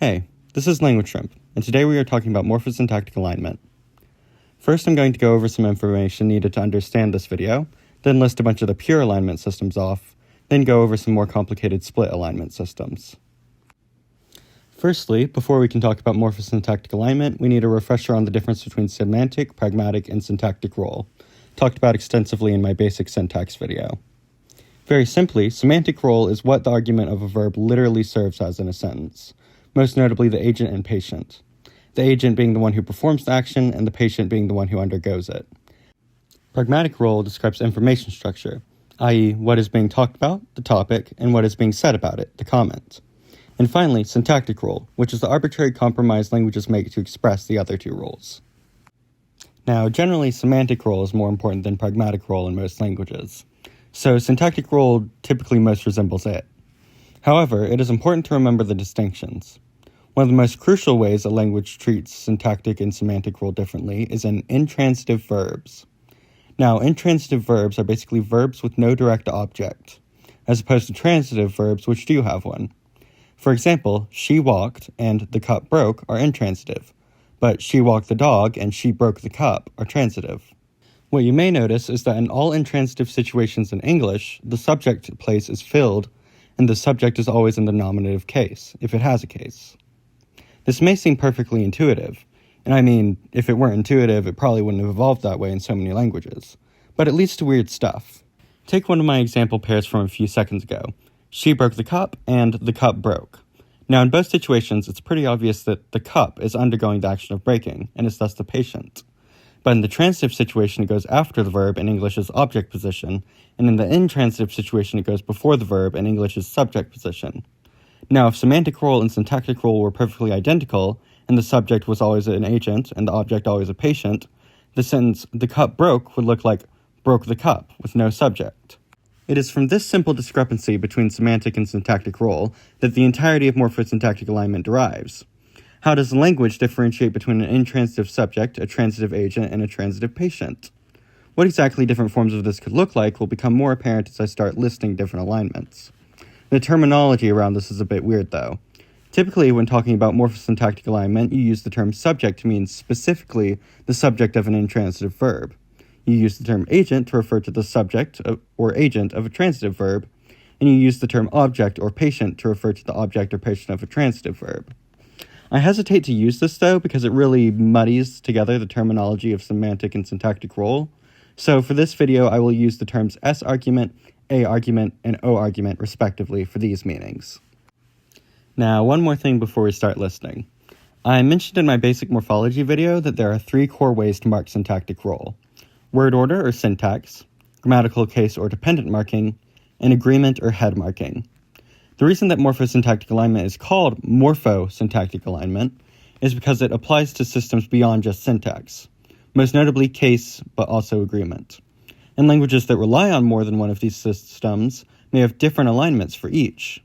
Hey, this is Language Shrimp, and today we are talking about Morphosyntactic Alignment. First, I'm going to go over some information needed to understand this video, then list a bunch of the pure alignment systems off, then go over some more complicated split alignment systems. Firstly, before we can talk about morphosyntactic alignment, we need a refresher on the difference between semantic, pragmatic, and syntactic role, talked about extensively in my basic syntax video. Very simply, semantic role is what the argument of a verb literally serves as in a sentence, most notably the agent and patient. The agent being the one who performs the action, and the patient being the one who undergoes it. Pragmatic role describes information structure, i.e. what is being talked about, the topic, and what is being said about it, the comment. And finally, syntactic role, which is the arbitrary compromise languages make to express the other two roles. Now, generally, semantic role is more important than pragmatic role in most languages, so syntactic role typically most resembles it. However, it is important to remember the distinctions. One of the most crucial ways a language treats syntactic and semantic role differently is in intransitive verbs. Now, intransitive verbs are basically verbs with no direct object, as opposed to transitive verbs which do have one. For example, she walked and the cup broke are intransitive, but she walked the dog and she broke the cup are transitive. What you may notice is that in all intransitive situations in English, the subject place is filled, and the subject is always in the nominative case, if it has a case. This may seem perfectly intuitive, and I mean, if it weren't intuitive, it probably wouldn't have evolved that way in so many languages, but it leads to weird stuff. Take one of my example pairs from a few seconds ago. She broke the cup, and the cup broke. Now, in both situations, it's pretty obvious that the cup is undergoing the action of breaking, and is thus the patient. But in the transitive situation, it goes after the verb in English's object position, and in the intransitive situation, it goes before the verb in English's subject position. Now, if semantic role and syntactic role were perfectly identical, and the subject was always an agent and the object always a patient, the sentence, "the cup broke," would look like "broke the cup," with no subject. It is from this simple discrepancy between semantic and syntactic role that the entirety of morphosyntactic alignment derives. How does language differentiate between an intransitive subject, a transitive agent, and a transitive patient? What exactly different forms of this could look like will become more apparent as I start listing different alignments. The terminology around this is a bit weird, though. Typically, when talking about morphosyntactic alignment, you use the term subject to mean specifically the subject of an intransitive verb. You use the term agent to refer to the subject or agent of a transitive verb, and you use the term object or patient to refer to the object or patient of a transitive verb. I hesitate to use this, though, because it really muddies together the terminology of semantic and syntactic role. So for this video, I will use the terms S-argument, A-argument, and O-argument, respectively, for these meanings. Now, one more thing before we start listing. I mentioned in my basic morphology video that there are 3 core ways to mark syntactic role: word order or syntax, grammatical case or dependent marking, and agreement or head marking. The reason that morphosyntactic alignment is called morphosyntactic alignment is because it applies to systems beyond just syntax, most notably case, but also agreement. And languages that rely on more than one of these systems may have different alignments for each.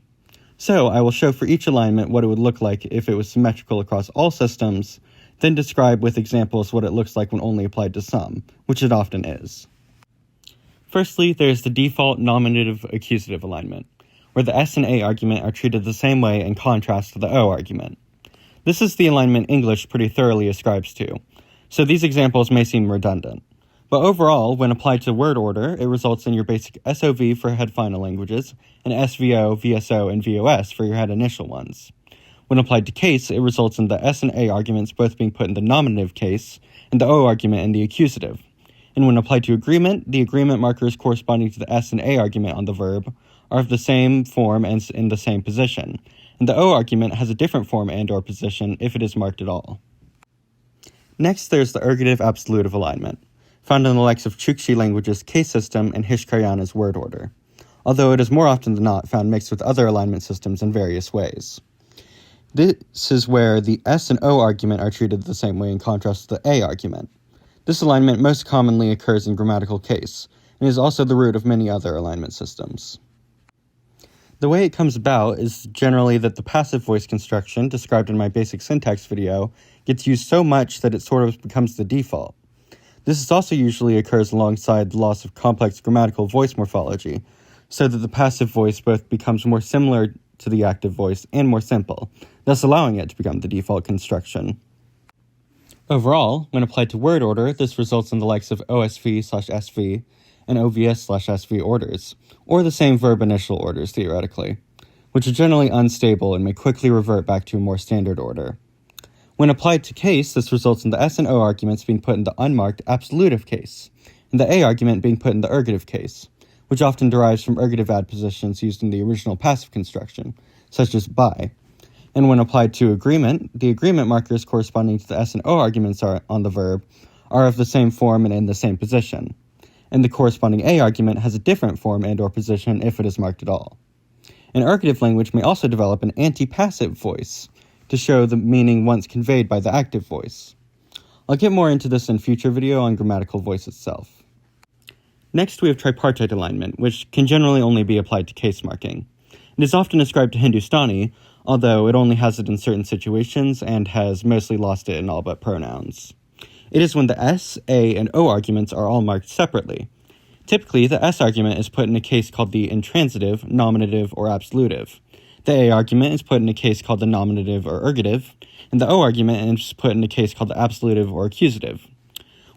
So I will show for each alignment what it would look like if it was symmetrical across all systems, then describe with examples what it looks like when only applied to some, which it often is. Firstly, there is the default nominative accusative alignment, where the S and A argument are treated the same way in contrast to the O argument. This is the alignment English pretty thoroughly ascribes to, so these examples may seem redundant. But overall, when applied to word order, it results in your basic SOV for head final languages, and SVO, VSO, and VOS for your head initial ones. When applied to case, it results in the S and A arguments both being put in the nominative case, and the O argument in the accusative. And when applied to agreement, the agreement markers corresponding to the S and A argument on the verb are of the same form and in the same position, and the O argument has a different form and/or position if it is marked at all. Next, there's the ergative absolutive alignment, found in the likes of Chukchi language's case system and Hishkaryana's word order, although it is more often than not found mixed with other alignment systems in various ways. This is where the S and O argument are treated the same way in contrast to the A argument. This alignment most commonly occurs in grammatical case, and is also the root of many other alignment systems. The way it comes about is generally that the passive voice construction, described in my basic syntax video, gets used so much that it sort of becomes the default. This also usually occurs alongside the loss of complex grammatical voice morphology, so that the passive voice both becomes more similar to the active voice and more simple, thus allowing it to become the default construction. Overall, when applied to word order, this results in the likes of OSV/SV and OVS/SV orders, or the same verb initial orders theoretically, which are generally unstable and may quickly revert back to a more standard order. When applied to case, this results in the S and O arguments being put in the unmarked absolutive case, and the A argument being put in the ergative case, which often derives from ergative adpositions used in the original passive construction, such as by. And when applied to agreement, the agreement markers corresponding to the S and O arguments on the verb are of the same form and in the same position, and the corresponding A argument has a different form and or position if it is marked at all. An ergative language may also develop an anti-passive voice, to show the meaning once conveyed by the active voice. I'll get more into this in a future video on grammatical voice itself. Next, we have tripartite alignment, which can generally only be applied to case marking. It is often ascribed to Hindustani, although it only has it in certain situations and has mostly lost it in all but pronouns. It is when the S, A, and O arguments are all marked separately. Typically, the S argument is put in a case called the intransitive, nominative, or absolutive. The A argument is put in a case called the nominative or ergative, and the O argument is put in a case called the absolutive or accusative.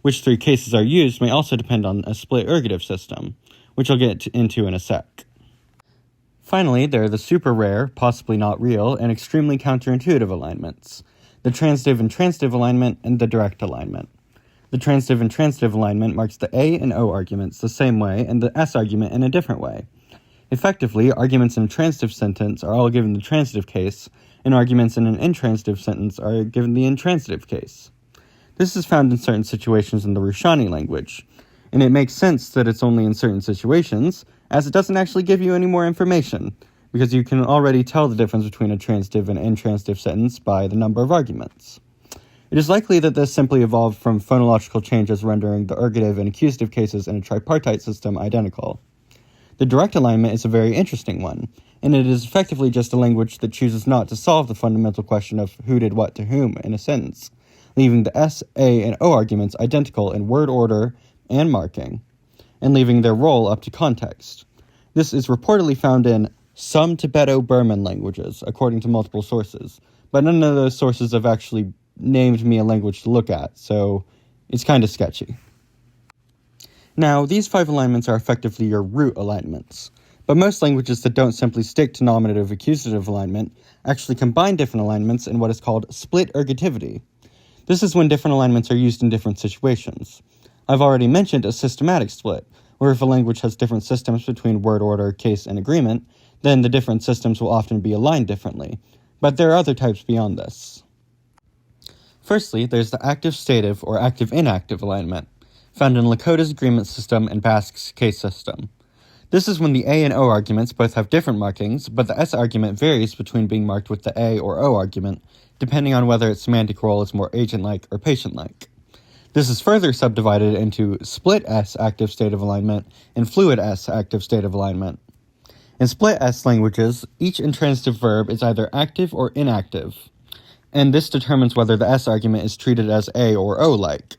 Which three cases are used may also depend on a split ergative system, which I'll get into in a sec. Finally, there are the super rare, possibly not real, and extremely counterintuitive alignments, the transitive and transitive alignment, and the direct alignment. The transitive and transitive alignment marks the A and O arguments the same way and the S argument in a different way. Effectively, arguments in a transitive sentence are all given the transitive case, and arguments in an intransitive sentence are given the intransitive case. This is found in certain situations in the Rushani language, and it makes sense that it's only in certain situations, as it doesn't actually give you any more information, because you can already tell the difference between a transitive and intransitive sentence by the number of arguments. It is likely that this simply evolved from phonological changes rendering the ergative and accusative cases in a tripartite system identical. The direct alignment is a very interesting one, and it is effectively just a language that chooses not to solve the fundamental question of who did what to whom in a sentence, leaving the S, A, and O arguments identical in word order and marking, and leaving their role up to context. This is reportedly found in some Tibeto-Burman languages, according to multiple sources, but none of those sources have actually named me a language to look at, so it's kind of sketchy. Now, these 5 alignments are effectively your root alignments, but most languages that don't simply stick to nominative accusative alignment actually combine different alignments in what is called split ergativity. This is when different alignments are used in different situations. I've already mentioned a systematic split, where if a language has different systems between word order, case, and agreement, then the different systems will often be aligned differently, but there are other types beyond this. Firstly, there's the active-stative or active-inactive alignment, found in Lakota's agreement system and Basque's case system. This is when the A and O arguments both have different markings, but the S argument varies between being marked with the A or O argument, depending on whether its semantic role is more agent-like or patient-like. This is further subdivided into split S active-stative alignment and fluid S active-stative alignment. In split S languages, each intransitive verb is either active or inactive, and this determines whether the S argument is treated as A or O-like.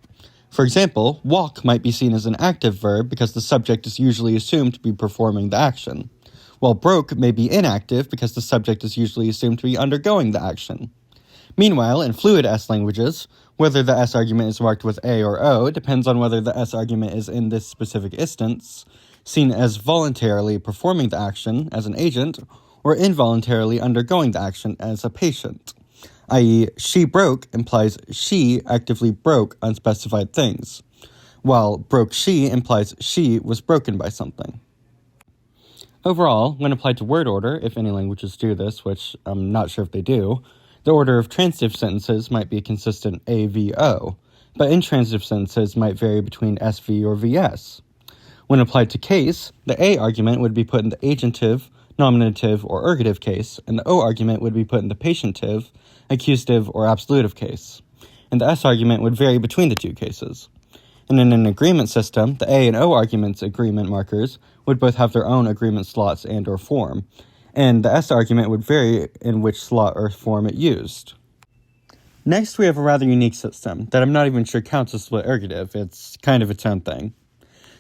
For example, walk might be seen as an active verb because the subject is usually assumed to be performing the action, while broke may be inactive because the subject is usually assumed to be undergoing the action. Meanwhile, in fluid S languages, whether the S argument is marked with A or O depends on whether the S argument is in this specific instance seen as voluntarily performing the action as an agent or involuntarily undergoing the action as a patient. I.e., she broke implies she actively broke unspecified things, while broke she implies she was broken by something. Overall, when applied to word order, if any languages do this, which I'm not sure if they do, the order of transitive sentences might be a consistent A-V-O, but intransitive sentences might vary between SV or VS. When applied to case, the A argument would be put in the agentive, nominative, or ergative case, and the O argument would be put in the patientive, accusative, or absolutive case, and the S argument would vary between the two cases. And in an agreement system, the A and O arguments agreement markers would both have their own agreement slots and or form, and the S argument would vary in which slot or form it used. Next, we have a rather unique system that I'm not even sure counts as split ergative. It's kind of its own thing.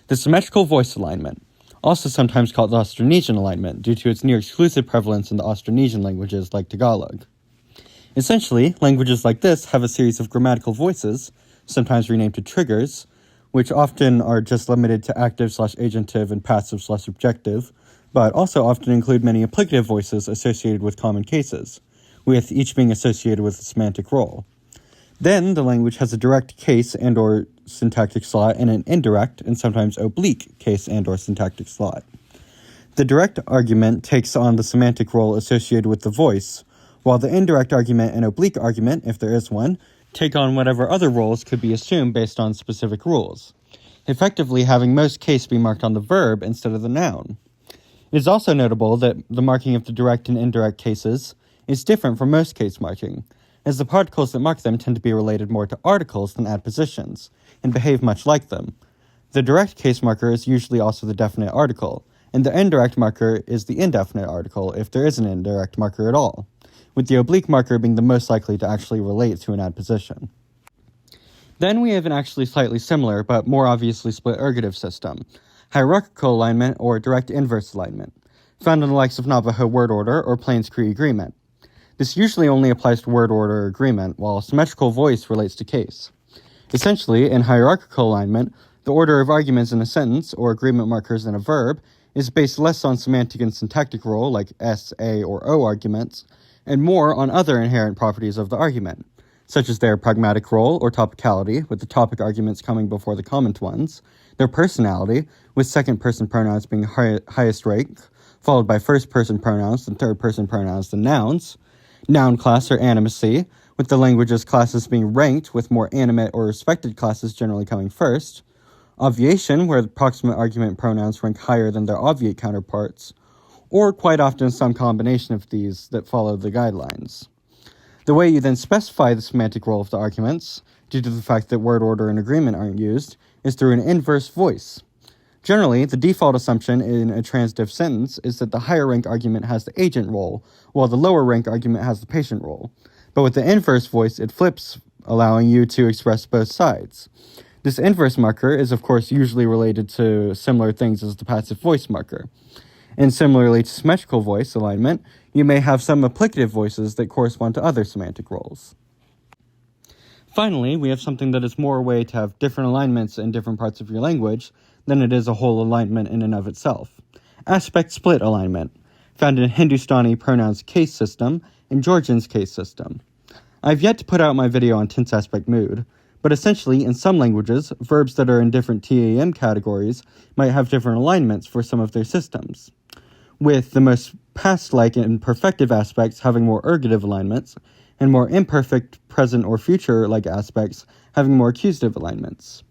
The symmetrical voice alignment, also sometimes called Austronesian alignment due to its near-exclusive prevalence in the Austronesian languages like Tagalog. Essentially, languages like this have a series of grammatical voices, sometimes renamed to triggers, which often are just limited to active/agentive and passive/objective, but also often include many applicative voices associated with common cases, with each being associated with a semantic role. Then, the language has a direct case and or syntactic slot and an indirect and sometimes oblique case and or syntactic slot. The direct argument takes on the semantic role associated with the voice, while the indirect argument and oblique argument, if there is one, take on whatever other roles could be assumed based on specific rules, effectively having most case be marked on the verb instead of the noun. It is also notable that the marking of the direct and indirect cases is different from most case marking, as the particles that mark them tend to be related more to articles than adpositions, and behave much like them. The direct case marker is usually also the definite article, and the indirect marker is the indefinite article if there is an indirect marker at all, with the oblique marker being the most likely to actually relate to an adposition. Then we have an actually slightly similar, but more obviously split ergative system, hierarchical alignment or direct inverse alignment, found in the likes of Navajo word order or Plains Cree agreement. This usually only applies to word order agreement, while symmetrical voice relates to case. Essentially, in hierarchical alignment, the order of arguments in a sentence, or agreement markers in a verb, is based less on semantic and syntactic role, like S, A, or O arguments, and more on other inherent properties of the argument, such as their pragmatic role or topicality, with the topic arguments coming before the comment ones, their personality, with second-person pronouns being highest rank, followed by first-person pronouns, then third-person pronouns, then nouns, noun class or animacy, with the language's classes being ranked, with more animate or respected classes generally coming first, obviation, where the proximate argument pronouns rank higher than their obviate counterparts, or quite often some combination of these that follow the guidelines. The way you then specify the semantic role of the arguments, due to the fact that word order and agreement aren't used, is through an inverse voice. Generally, the default assumption in a transitive sentence is that the higher rank argument has the agent role, while the lower rank argument has the patient role. But with the inverse voice, it flips, allowing you to express both sides. This inverse marker is, of course, usually related to similar things as the passive voice marker. And similarly to symmetrical voice alignment, you may have some applicative voices that correspond to other semantic roles. Finally, we have something that is more a way to have different alignments in different parts of your language than it is a whole alignment in and of itself. Aspect split alignment, found in Hindustani pronouns case system and Georgian's case system. I've yet to put out my video on tense aspect mood, but essentially in some languages, verbs that are in different TAM categories might have different alignments for some of their systems, with the most past-like and perfective aspects having more ergative alignments, and more imperfect present or future-like aspects having more accusative alignments.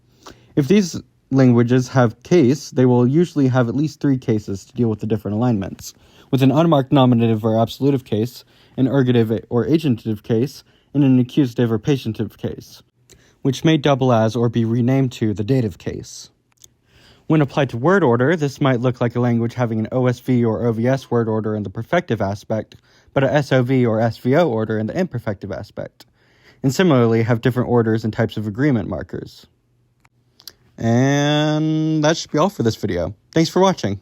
If these languages have case, they will usually have at least 3 cases to deal with the different alignments, with an unmarked nominative or absolutive case, an ergative or agentive case, and an accusative or patientive case, which may double as or be renamed to the dative case. When applied to word order, this might look like a language having an OSV or OVS word order in the perfective aspect, but a SOV or SVO order in the imperfective aspect, and similarly have different orders and types of agreement markers. And that should be all for this video. Thanks for watching.